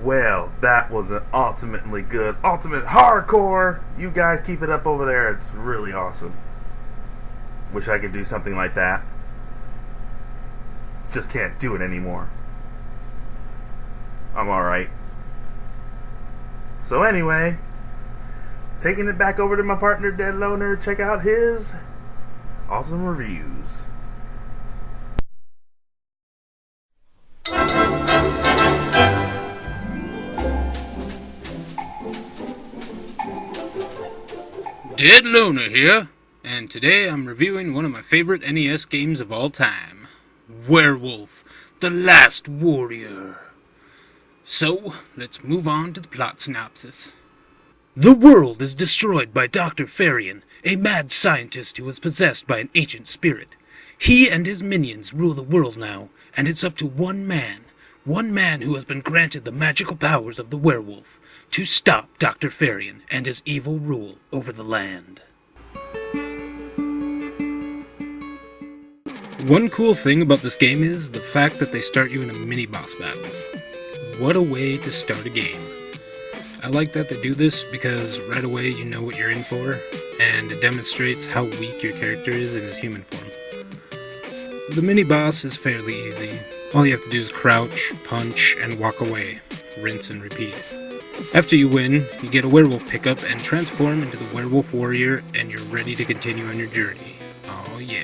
Well, that was an ultimately good, ultimate hardcore. You guys keep it up over there. It's really awesome. Wish I could do something like that. Just can't do it anymore. I'm alright. So anyway, taking it back over to my partner Dead Loner, check out his awesome reviews. Dead Loner here, and today I'm reviewing one of my favorite NES games of all time, Werewolf, The Last Warrior. So, let's move on to the plot synopsis. The world is destroyed by Dr. Farian, a mad scientist who is possessed by an ancient spirit. He and his minions rule the world now, and it's up to one man who has been granted the magical powers of the werewolf, to stop Dr. Farian and his evil rule over the land. One cool thing about this game is the fact that they start you in a mini-boss battle. What a way to start a game. I like that they do this because right away you know what you're in for, and it demonstrates how weak your character is in his human form. The mini-boss is fairly easy. All you have to do is crouch, punch, and walk away. Rinse and repeat. After you win, you get a werewolf pickup and transform into the werewolf warrior, and you're ready to continue on your journey. Oh yeah.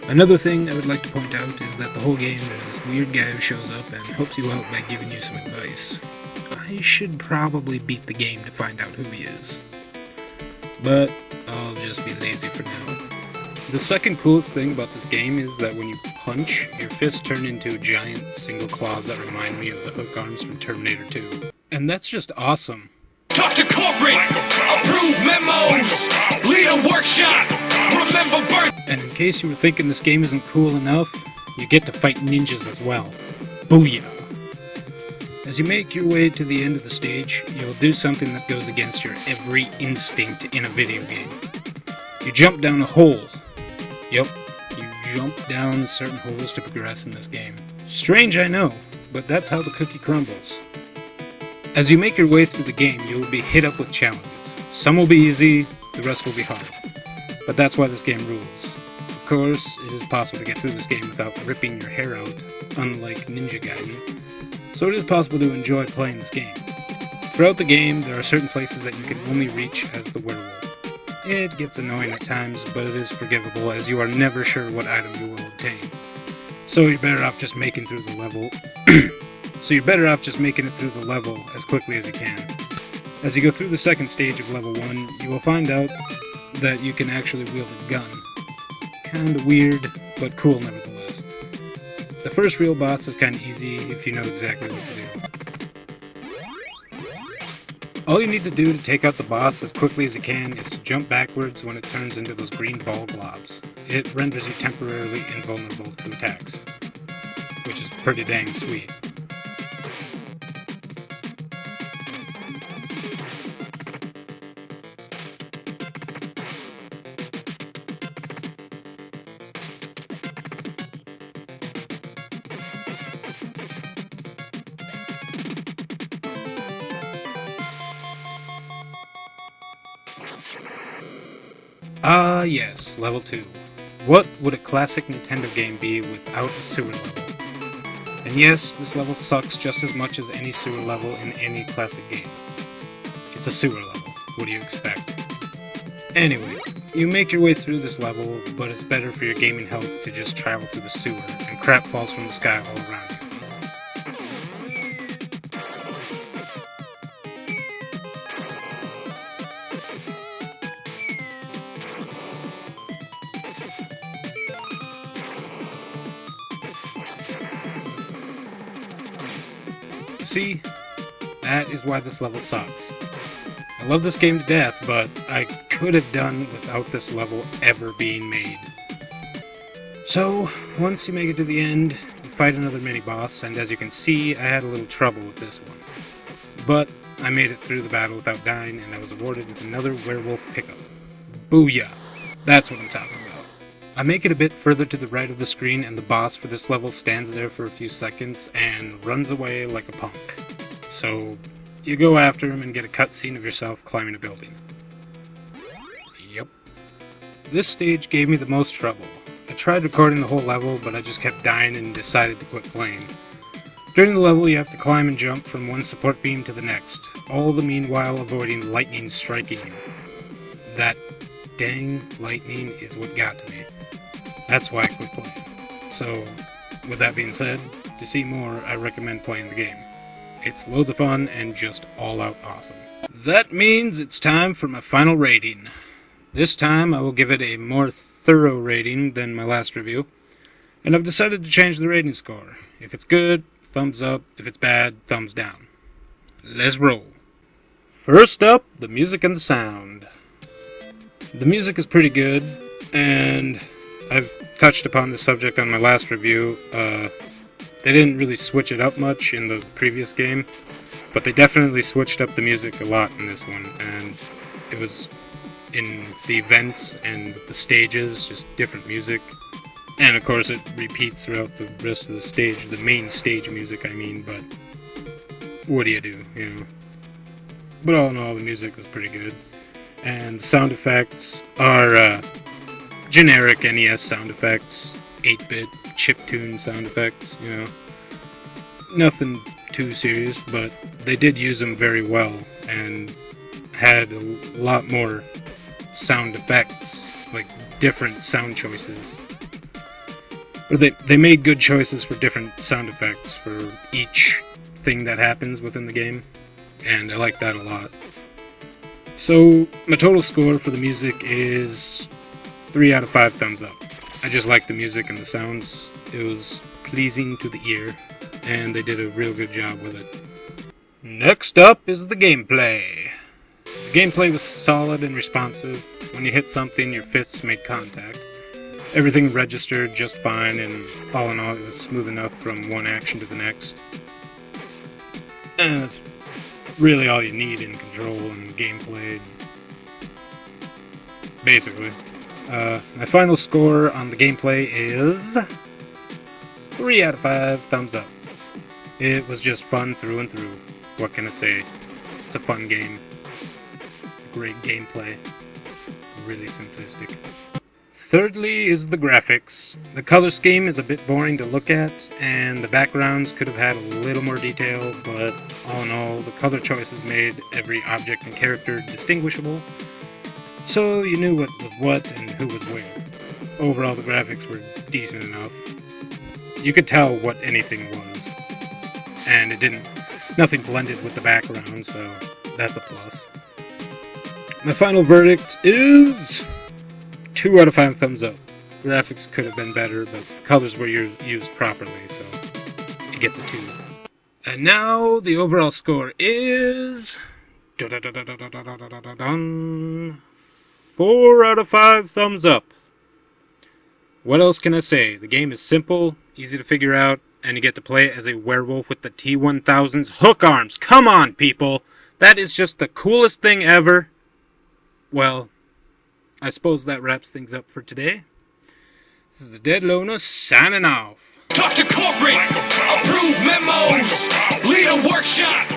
Another thing I would like to point out is that the whole game there's this weird guy who shows up and helps you out by giving you some advice. I should probably beat the game to find out who he is. But I'll just be lazy for now. The second coolest thing about this game is that when you punch, your fists turn into giant single claws that remind me of the hook arms from Terminator 2. And that's just awesome. Talk to corporate, approve memos, lead a workshop, remember birth. And in case you were thinking this game isn't cool enough, you get to fight ninjas as well. Booyah! As you make your way to the end of the stage, you'll do something that goes against your every instinct in a video game. You jump down a hole. Yup, you jump down certain holes to progress in this game. Strange, I know, but that's how the cookie crumbles. As you make your way through the game, you will be hit up with challenges. Some will be easy, the rest will be hard. But that's why this game rules. Of course, it is possible to get through this game without ripping your hair out, unlike Ninja Gaiden. So it is possible to enjoy playing this game. Throughout the game, there are certain places that you can only reach as the werewolf. It gets annoying at times, but it is forgivable as you are never sure what item you will obtain. So you're better off just making through the level. It through the level as quickly as you can. As you go through the second stage of level 1, you will find out that you can actually wield a gun. Kinda weird, but cool nevertheless. The first real boss is kinda easy if you know exactly what to do. All you need to do to take out the boss as quickly as you can is to jump backwards when it turns into those green ball globs. It renders you temporarily invulnerable to attacks, which is pretty dang sweet. Ah yes, level 2. What would a classic Nintendo game be without a sewer level? And yes, this level sucks just as much as any sewer level in any classic game. It's a sewer level, what do you expect? Anyway, you make your way through this level, but it's better for your gaming health to just travel through the sewer, and crap falls from the sky all around you. See, that is why this level sucks. I love this game to death, but I could have done without this level ever being made. So, once you make it to the end, you fight another mini-boss, and as you can see, I had a little trouble with this one. But I made it through the battle without dying, and I was awarded with another werewolf pickup. Booyah! That's what I'm talking about. I make it a bit further to the right of the screen, and the boss for this level stands there for a few seconds and runs away like a punk. So you go after him and get a cutscene of yourself climbing a building. Yep. This stage gave me the most trouble. I tried recording the whole level, but I just kept dying and decided to quit playing. During the level, you have to climb and jump from one support beam to the next, all the meanwhile avoiding lightning striking you. That dang lightning is what got to me. That's why I quit playing. So, with that being said, to see more, I recommend playing the game. It's loads of fun and just all-out awesome. That means it's time for my final rating. This time I will give it a more thorough rating than my last review, and I've decided to change the rating score. If it's good, thumbs up. If it's bad, thumbs down. Let's roll. First up, the music and the sound. The music is pretty good, and I've touched upon this subject on my last review. They didn't really switch it up much in the previous game, but they definitely switched up the music a lot in this one, and it was in the events and the stages, just different music. And of course it repeats throughout the rest of the stage, the main stage music I mean, but what do, you know. But all in all, the music was pretty good. And the sound effects are generic NES sound effects, 8-bit chiptune sound effects, you know. Nothing too serious, but they did use them very well and had a lot more sound effects, like different sound choices. Or they made good choices for different sound effects for each thing that happens within the game, and I like that a lot. So my total score for the music is 3 out of 5 thumbs up. I just like the music and the sounds. It was pleasing to the ear, and they did a real good job with it. Next up is the gameplay. The gameplay was solid and responsive. When you hit something, your fists made contact. Everything registered just fine, and all in all, it was smooth enough from one action to the next. And that's really all you need in control and gameplay. Basically. My final score on the gameplay is 3 out of 5 thumbs up. It was just fun through and through. What can I say? It's a fun game. Great gameplay. Really simplistic. Thirdly is the graphics. The color scheme is a bit boring to look at, and the backgrounds could have had a little more detail, but all in all, the color choices made every object and character distinguishable, so you knew what was what and who was where. Overall, the graphics were decent enough. You could tell what anything was, and nothing blended with the background, so that's a plus. My final verdict is 2 out of 5 thumbs up. Graphics could have been better, but colors were used properly, so it gets a 2. And now the overall score is 4 out of 5 thumbs up. What else can I say? The game is simple, easy to figure out, and you get to play as a werewolf with the T-1000's hook arms. Come on, people! That is just the coolest thing ever. Well, I suppose that wraps things up for today. This is the Dead Loner signing off. Talk to corporate, approve memos, lead a workshop.